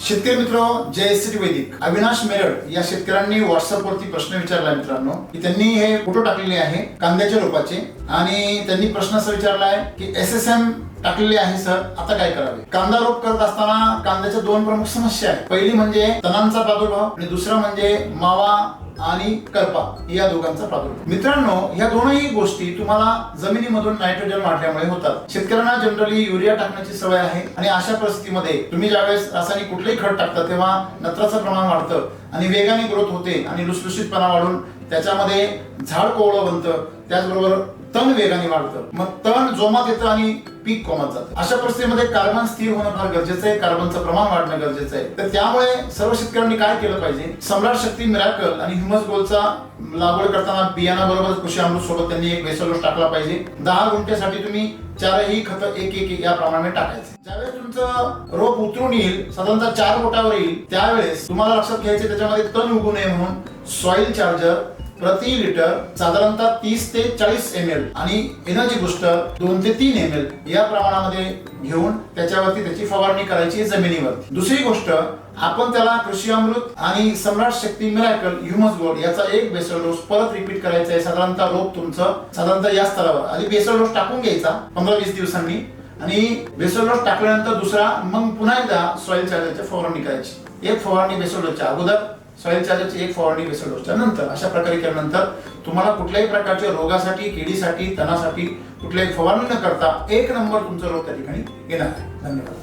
शेतकरी मित्र, जयश्री वैदिक अविनाश मेरड या शेतकऱ्यांनी व्हॉट्सअप वरती प्रश्न विचारला मित्रांनो, की त्यांनी हे फोटो टाकलेले आहे कांद्याच्या रोपाचे आणि त्यांनी प्रश्न असा विचारलाय की SSM टाकलेले आहे सर, आता काय करावे? कांदा रोप करत असताना कांद्याच्या दोन प्रमुख समस्या आहेत. पहिली म्हणजे तणांचा प्रादुर्भाव आणि दुसरा म्हणजे मावा आणि करपा या दोघांचा प्रादुर्भाव. मित्रांनो, ह्या दोनही गोष्टी तुम्हाला जमिनीमधून नायट्रोजन वाढल्यामुळे होतात. शेतकऱ्यांना जनरली युरिया टाकण्याची सवय आहे आणि अशा परिस्थितीमध्ये तुम्ही ज्यावेळेस रासायनिक कुठलेही खत टाकता तेव्हा नत्राचं प्रमाण वाढतं आणि वेगाने ग्रोथ होते आणि लुसलुशीतपणा वाढून त्याच्यामध्ये झाड कोवळं बनतं, त्याचबरोबर तण वेगाने वाढतं. मग तण जोमात येतं आणि पीक कोमात जातं. अशा परिस्थितीमध्ये कार्बन स्थिर होणं फार गरजेचं आहे, कार्बनचं प्रमाण वाढणं गरजेचं आहे. तर त्यामुळे सर्व शेतकऱ्यांनी काय केलं पाहिजे? सम्राट शक्ती मिराकल आणि ह्युमस गोल्डचा लागवड करताना बियाणाबरोबर कृषी अमृत सोबत त्यांनी एक बेसल डोस टाकला पाहिजे. 10 गुंठ्यासाठी तुम्ही चारही खत एक या प्रमाणे टाकायचे. ज्यावेळेस तुमचं रोप उतरून येईल, साधारणतः 4 बोटावर येईल, त्यावेळेस तुम्हाला लक्षात घ्यायचे त्याच्यामध्ये तण उगू नये म्हणून सॉइल चार्जर प्रति लिटर साधारणतः 30 ते 40 ml आणि एनर्जी बुस्टर 2 ते 3 ml या प्रमाणामध्ये घेऊन त्याच्यावरती त्याची फवारणी करायची जमिनीवरती. दुसरी गोष्ट, आपण त्याला कृषी अमृत आणि सम्राट शक्ती मिराकल ह्युमस गोल्ड याचा एक बेसल डोस परत रिपीट करायचा आहे. साधारणतः रोप तुमचं साधारणतः या स्तरावर आधी बेसल डोस टाकून घ्यायचा 15-20 दिवसांनी आणि बेसल डोस टाकल्यानंतर दुसरा, मग पुन्हा एकदा सॉइल चार्जरची फवारणी करायची. एक फवारणी बेसल डोसच्या अगोदर, सॉइल चार्जरची एक फवारणी बेसल डोसच्या नंतर. अशा प्रकारे केल्यानंतर तुम्हाला कुठल्याही प्रकारच्या रोगासाठी, किडीसाठी, तणासाठी कुठल्याही फवारणी न करता 1 नंबर तुमचं रोग त्या ठिकाणी येणार आहे. धन्यवाद.